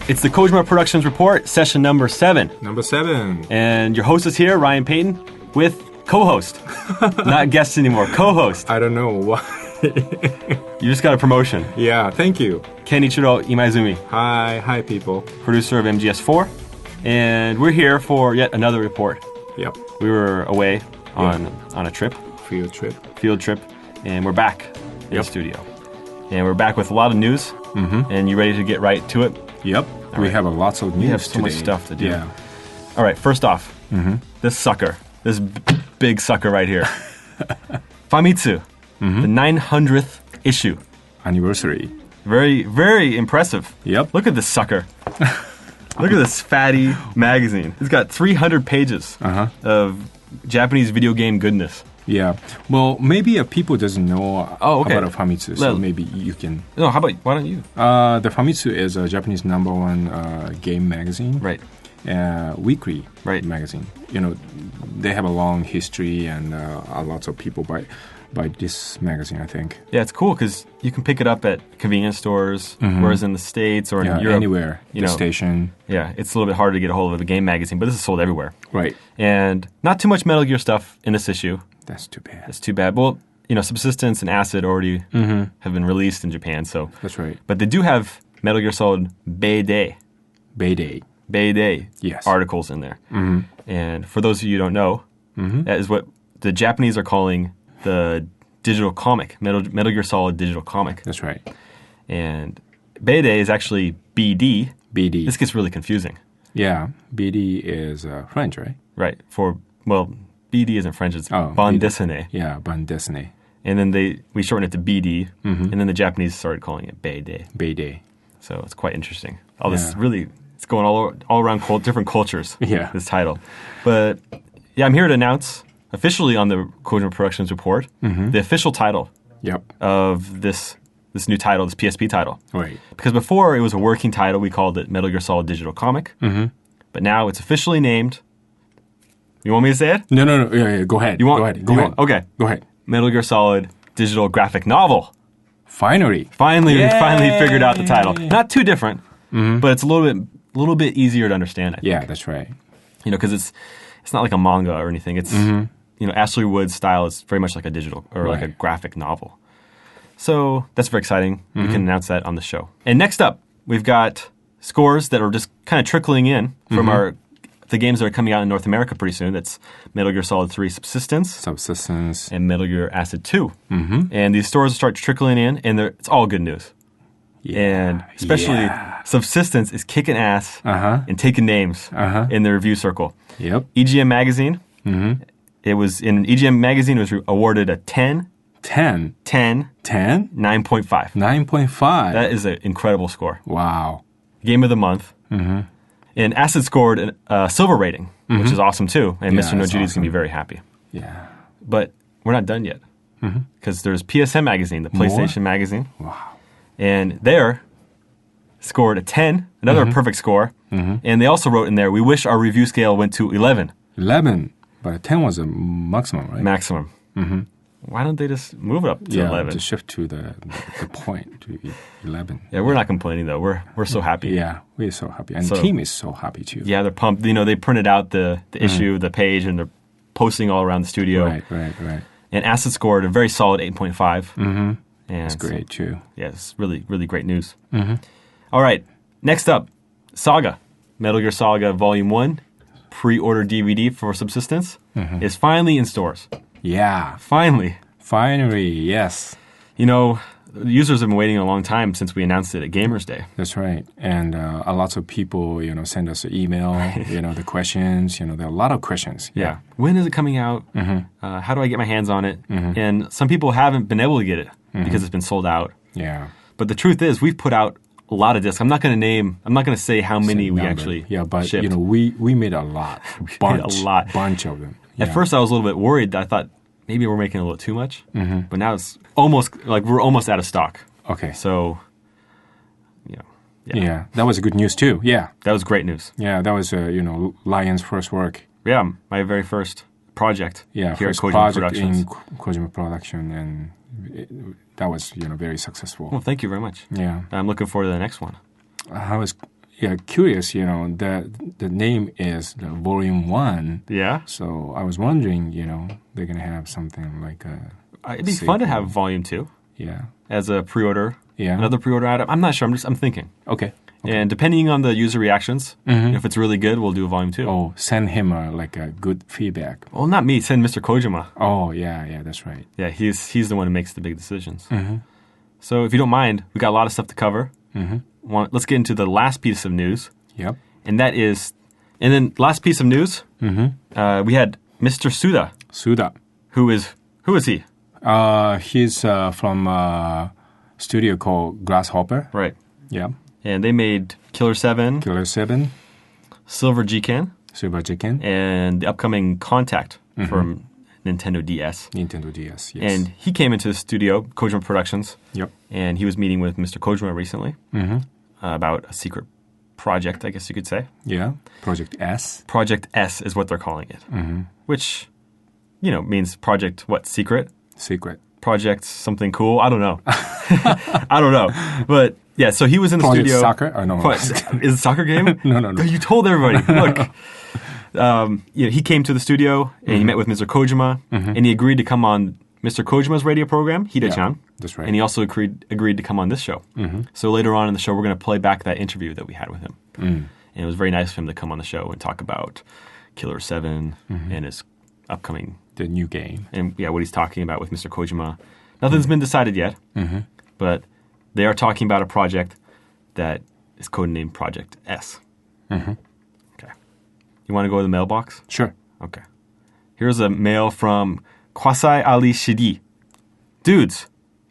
It's the Kojima Productions Report, session number 7. Number 7. And your host is here, Ryan Payton, with co-host. Not guest anymore, co-host. I don't know why. You just got a promotion. Yeah, thank you. Kenichiro Imaizumi. Hi people. Producer of MGS4. And we're here for yet another report. Yep. We were away on a trip. Field trip. And we're back in the studio. And we're back with a lot of news. Mm-hmm. And you ready to get right to it? Yep. We have lots of news. We have so today. much stuff to do. Yeah. All right, first off, this sucker, this big sucker right here. Famitsu, the 900th issue. Anniversary. Very, very impressive. Yep. Look at this sucker. Look at this fatty magazine. It's got 300 pages of Japanese video game goodness. Yeah. Well, maybe people doesn't know about Famitsu, so maybe you can... No, why don't you? The Famitsu is a Japanese #1 game magazine. Right. Weekly magazine. You know, they have a long history and lots of people buy this magazine, I think. Yeah, it's cool because you can pick it up at convenience stores, whereas in the States or in Europe... anywhere, station. Yeah, it's a little bit harder to get a hold of a game magazine, but this is sold everywhere. Right. And not too much Metal Gear stuff in this issue. That's too bad. That's too bad. Well, Subsistence and Acid already have been released in Japan, so... That's right. But they do have Metal Gear Solid Bayday. Yes. Articles in there. And for those of you who don't know, that is what the Japanese are calling the digital comic, Metal Gear Solid digital comic. That's right. And Bayday is actually BD. BD. This gets really confusing. Yeah. BD is French, right? Right. BD isn't French, it's bande dessinée. Yeah, bande dessinée. And then we shortened it to BD, and then the Japanese started calling it Bayday. Bayday. So it's quite interesting. All this is really, it's going all around different cultures, this title. But yeah, I'm here to announce officially on the Kojima Productions Report the official title of this new title, this PSP title. Right. Because before it was a working title, we called it Metal Gear Solid Digital Comic. But now it's officially named... You want me to say it? No. Yeah, go ahead. Go ahead. Okay. Go ahead. Metal Gear Solid Digital Graphic Novel. Finally. We figured out the title. Not too different, but it's a little bit easier to understand, I think. Yeah, that's right. Because it's not like a manga or anything. It's Ashley Wood's style is very much like a digital or like a graphic novel. So that's very exciting. We can announce that on the show. And next up, we've got scores that are just kind of trickling in from the games that are coming out in North America pretty soon. That's Metal Gear Solid 3 Subsistence. And Metal Gear Acid 2. And these stores start trickling in, and it's all good news. Yeah. And especially Subsistence is kicking ass and taking names in the review circle. Yep. EGM Magazine. It was in EGM Magazine. It was awarded a 10. 10. 10. 10. 9.5. 9.5. That is an incredible score. Wow. Game of the month. And Acid scored a silver rating, which is awesome too. And Mr. Nojuti's going to be very happy. Yeah. But we're not done yet. Because there's PSM Magazine, the PlayStation magazine. Wow. And there scored a 10, another perfect score. And they also wrote in there, we wish our review scale went to 11. 11. But 10 was a maximum, right? Maximum. Why don't they just move it up to 11? To shift to the point to 11. Yeah, we're not complaining though. We're so happy. Yeah, we're so happy. And the team is so happy too. Yeah, they're pumped. They printed out the issue, the page, and they're posting all around the studio. Right. And Acid scored a very solid 8.5. That's great too. Yeah, it's really, really great news. All right, next up, Saga. Metal Gear Saga Volume 1, pre-order DVD for Subsistence, is finally in stores. Yeah. Finally, yes. Users have been waiting a long time since we announced it at Gamers Day. That's right. And lots of people, send us an email, the questions, there are a lot of questions. Yeah. When is it coming out? How do I get my hands on it? And some people haven't been able to get it because it's been sold out. Yeah. But the truth is, we've put out a lot of discs. I'm not going to say how many we actually shipped. We made a lot. Bunch of them. At first, I was a little bit worried. I thought maybe we're making a little too much. But now it's almost like we're almost out of stock. Okay. So, Yeah, that was good news too. Yeah. That was great news. Yeah, that was, Lion's first work. Yeah, my very first project here at first Kojima project Productions. in Kojima Production, and that was very successful. Well, thank you very much. Yeah, I'm looking forward to the next one. I was curious. The name is the Volume 1. Yeah. So I was wondering, they're gonna have something like a. It'd be fun to have Volume 2. Yeah. As a pre-order. Yeah. Another pre-order item. I'm not sure. I'm thinking. Okay. And depending on the user reactions, if it's really good, we'll do a Volume 2. Oh, send him a good feedback. Well, not me. Send Mr. Kojima. Oh, yeah, that's right. Yeah, he's the one who makes the big decisions. So if you don't mind, we got a lot of stuff to cover. Let's get into the last piece of news. Yep. And then last piece of news, we had Mr. Suda. Who is he? He's from a studio called Grasshopper. Right. Yeah. And they made Killer 7, Silver G-Can, and the upcoming Contact from Nintendo DS. Nintendo DS, yes. And he came into the studio, Kojima Productions. Yep. And he was meeting with Mr. Kojima recently about a secret project, I guess you could say. Yeah. Project S. Project S is what they're calling it. Which, means project what? Secret? Secret. Project something cool? I don't know. I don't know. But yeah, so he was in the Project studio. Soccer? Oh, no. Is it a soccer game? No. You told everybody. Look, he came to the studio and he met with Mr. Kojima and he agreed to come on Mr. Kojima's radio program, HIDECHAN. Yeah, that's right. And he also agreed to come on this show. So later on in the show, we're going to play back that interview that we had with him. And it was very nice for him to come on the show and talk about Killer 7 and his upcoming... The new game. And what he's talking about with Mr. Kojima. Nothing's been decided yet, but they are talking about a project that is codenamed Project S. Okay. You want to go to the mailbox? Sure. Okay. Here's a mail from Kwasai Ali Shidi. Dudes,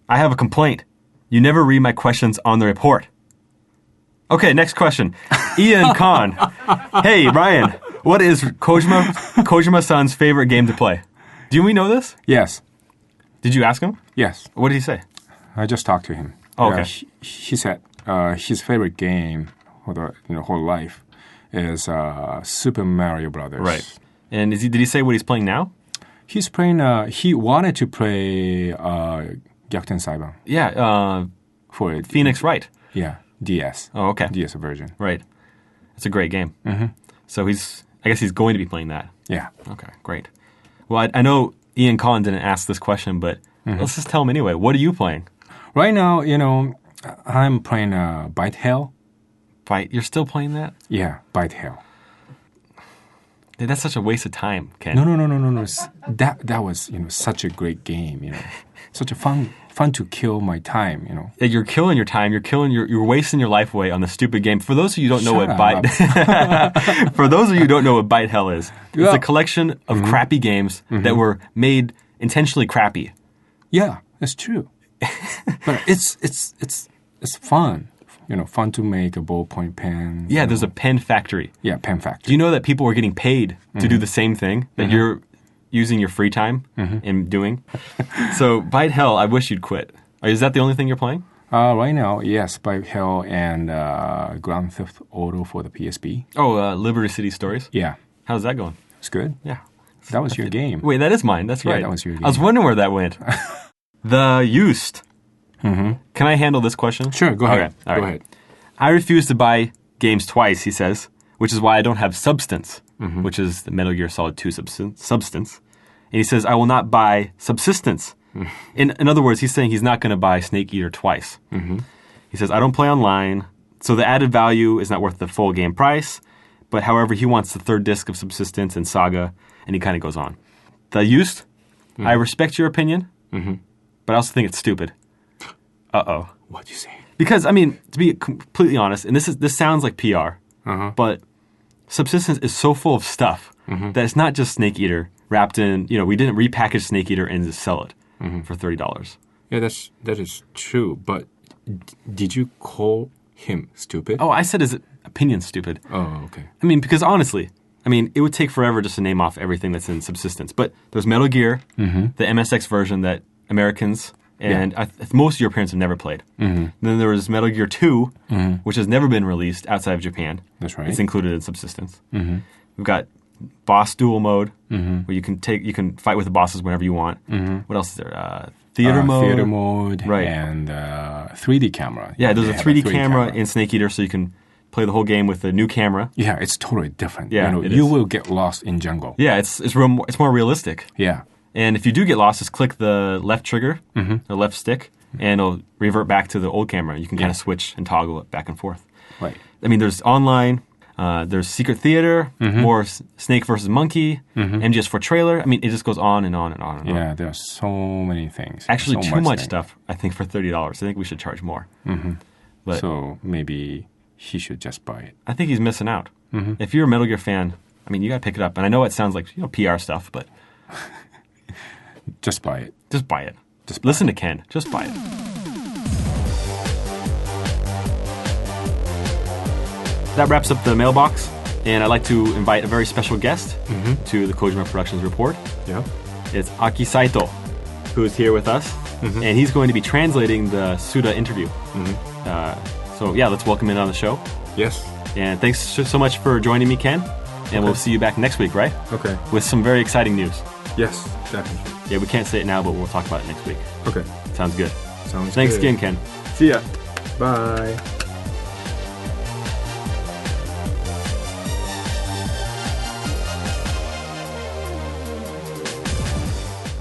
I have a complaint. You never read my questions on the report. Okay, next question. Ian Khan. Hey, Ryan, what is Kojima-san's favorite game to play? Do we know this? Yes. Did you ask him? Yes. What did he say? I just talked to him. Oh, okay. He said his favorite game for the whole life is Super Mario Brothers. Right. And did he say what he's playing now? He's playing. He wanted to play Gyakuten Saiban. Yeah. For Phoenix Wright. Yeah. DS. Oh, okay. DS version. Right. It's a great game. So I guess he's going to be playing that. Yeah. Okay, great. Well, I know Ian Khan didn't ask this question, but let's just tell him anyway. What are you playing? Right now, I'm playing Bite Hell. You're still playing that? Yeah, Bite Hell. Dude, that's such a waste of time, Ken. No. That was such a great game. Such a fun to kill my time. Yeah, you're killing your time. You're wasting your life away on the stupid game. For those of you who don't know what Bite Hell is, it's a collection of crappy games that were made intentionally crappy. Yeah, that's true. But it's fun. Fun to make a ballpoint pen. Yeah, there's a pen factory. Yeah, pen factory. Do you know that people are getting paid to do the same thing that you're using your free time in doing? So, Bite Hell, I wish you'd quit. Is that the only thing you're playing? Right now, yes, Bite Hell and Grand Theft Auto for the PSP. Oh, Liberty City Stories? Yeah. How's that going? It's good. Yeah. That was your game. Wait, that is mine. That's right. Yeah, that was your game. I was wondering where that went. The Used. Can I handle this question? Sure, go ahead. Okay, go ahead. I refuse to buy games twice, he says, which is why I don't have Substance, which is the Metal Gear Solid 2 Substance. And he says, I will not buy Subsistence. In other words, he's saying he's not going to buy Snake Eater twice. He says, I don't play online, so the added value is not worth the full game price. But however, he wants the third disc of Subsistence and Saga, and he kind of goes on. The Used, I respect your opinion, but I also think it's stupid. Uh-oh. What'd you say? Because, to be completely honest, and this sounds like PR, but Subsistence is so full of stuff that it's not just Snake Eater wrapped in, we didn't repackage Snake Eater and just sell it for $30. Yeah, that is true, but did you call him stupid? Oh, I said his opinion stupid. Oh, okay. Because honestly, it would take forever just to name off everything that's in Subsistence. But there's Metal Gear, the MSX version that Americans and most Europeans have never played. Then there was Metal Gear 2, which has never been released outside of Japan. That's right. It's included in Subsistence. We've got boss duel mode, where you can fight with the bosses whenever you want. What else is there? Theater mode. Right. And 3D camera. Yeah, there's a 3D camera in Snake Eater, so you can play the whole game with a new camera. Yeah, it's totally different. Yeah, you will get lost in jungle. Yeah, it's more realistic. Yeah. And if you do get lost, just click the left trigger, the left stick, and it'll revert back to the old camera. You can kind of switch and toggle it back and forth. Right. I mean, there's online, there's Secret Theater, more Snake versus Monkey, MGS4 trailer. I mean, it just goes on and on and on and on. Yeah, there are so many things. Actually, too much stuff, I think, for $30. I think we should charge more. But so maybe he should just buy it. I think he's missing out. If you're a Metal Gear fan, I mean, you got to pick it up. And I know it sounds like PR stuff, but... Just buy it. Just buy it. Listen to Ken. Just buy it. That wraps up the mailbox, and I'd like to invite a very special guest to the Kojima Productions Report. Yeah. It's Aki Saito, who is here with us, and he's going to be translating the Suda interview. So yeah, let's welcome him on the show. Yes. And thanks so much for joining me, Ken. And we'll see you back next week, right? Okay. With some very exciting news. Yes, definitely. Yeah, we can't say it now, but we'll talk about it next week. Okay. Sounds good. Sounds Thanks good. again, Ken. See ya. Bye.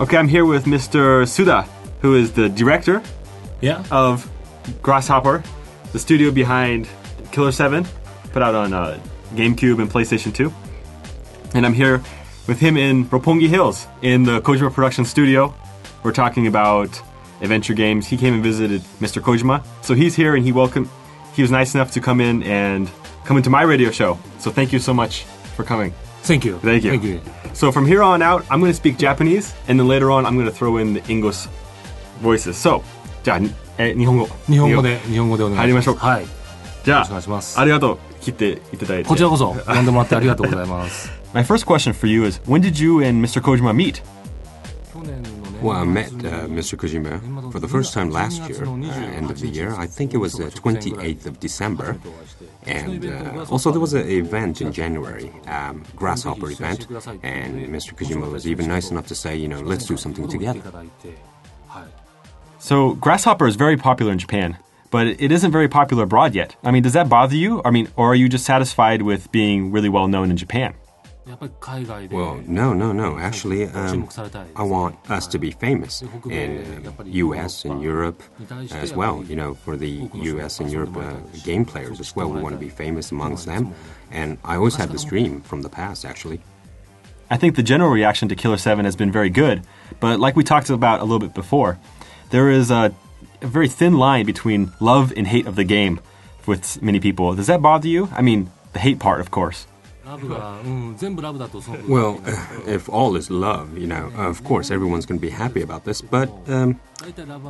Okay, I'm here with Mr. Suda, who is the director of Grasshopper, the studio behind Killer 7, put out on GameCube and PlayStation 2. And I'm here with him in Roppongi Hills in the Kojima Production Studio. We're talking about adventure games. He came and visited Mr. Kojima. So he's here and he was nice enough to come into my radio show. So thank you so much for coming. Thank you. Thank you. Thank you. So from here on out, I'm going to speak Japanese, and then later on, I'm going to throw in the English voices. So, じゃあ、日本語日本語でお願いします。入りましょうか。はい。じゃあ、よろしくお願いします。ありがとう。切っていただいて。こちらこそ、呼んでもらってありがとうございます。My first question for you is, when did you and Mr. Kojima meet? Well, I met Mr. Kojima for the first time last year, end of the year. I think it was the 28th of December. And also there was an event in January, Grasshopper event. And Mr. Kojima was even nice enough to say, let's do something together. So Grasshopper is very popular in Japan, but it isn't very popular abroad yet. I mean, does that bother you? I mean, or are you just satisfied with being really well known in Japan? Well, no. Actually, I want us to be famous in U.S. and Europe as well. For the U.S. and Europe game players as well, we want to be famous amongst them. And I always had this dream from the past, actually. I think the general reaction to Killer 7 has been very good, but like we talked about a little bit before, there is a very thin line between love and hate of the game with many people. Does that bother you? I mean, the hate part, of course. Well, if all is love, of course everyone's going to be happy about this. But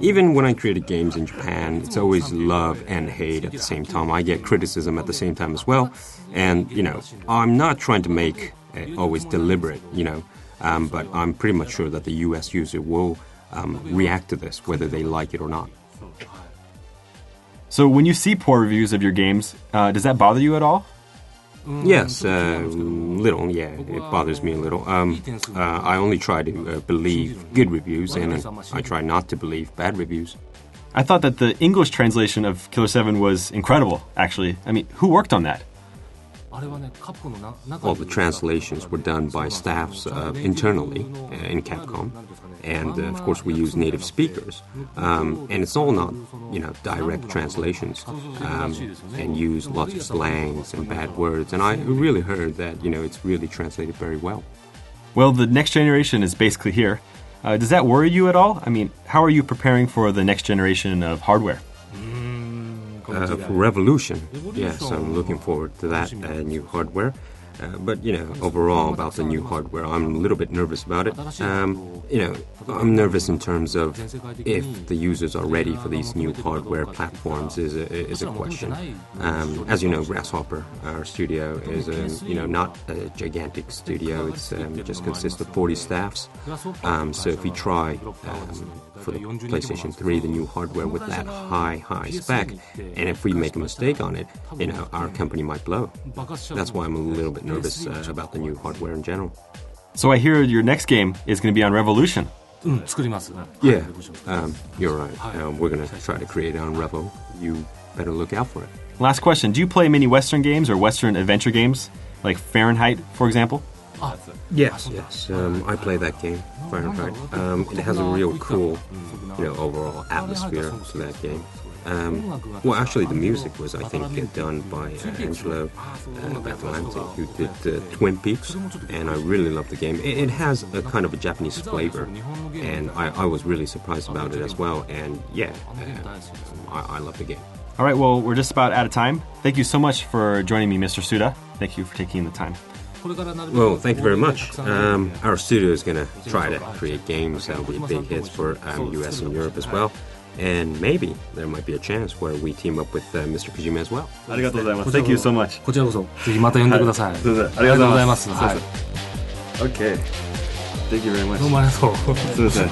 even when I created games in Japan, it's always love and hate at the same time. I get criticism at the same time as well. And, I'm not trying to make it always deliberate, but I'm pretty much sure that the US user will react to this, whether they like it or not. So when you see poor reviews of your games, does that bother you at all? Yes, little, yeah, it bothers me a little. I only try to believe good reviews, and I try not to believe bad reviews. I thought that the English translation of Killer 7 was incredible, actually. I mean, who worked on that? All the translations were done by staffs internally in Capcom, and of course we use native speakers. And it's all not, direct translations, and use lots of slangs and bad words. And I really heard that, it's really translated very well. Well, the next generation is basically here. Does that worry you at all? I mean, how are you preparing for the next generation of hardware? For Revolution, yes, I'm looking forward to that new hardware. But, overall about the new hardware, I'm a little bit nervous about it. I'm nervous in terms of if the users are ready for these new hardware platforms is a question. As you know, Grasshopper, our studio, is not a gigantic studio. It's just consists of 40 staffs. So if we try for the PlayStation 3, the new hardware with that high spec, and if we make a mistake on it, our company might blow. That's why I'm a little bit bit nervous about the new hardware in general. So I hear your next game is going to be on Revolution. 作ります。 Yeah, you're right. We're going to try to create it on Revo. You better look out for it. Last question. Do you play many Western games or Western adventure games? Like Fahrenheit, for example? Yes. I play that game, Fahrenheit. It has a real cool, overall atmosphere to that game. Well, actually, the music was, I think, done by Angelo Badalamenti, who did Twin Peaks, and I really love the game. It has a kind of a Japanese flavor, and I was really surprised about it as well, and I love the game. All right, well, we're just about out of time. Thank you so much for joining me, Mr. Suda. Thank you for taking the time. Well, thank you very much. Our studio is going to try to create games that will be big hits for US and Europe as well. And maybe there might be a chance where we team up with Mr. Kojima as well. ありがとうございます。Thank you so much. こちらこそぜひまた呼んでください。ありがとうございます。はい。Okay. Thank you very much. どうもありがとう。すみません。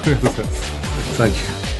Thank you.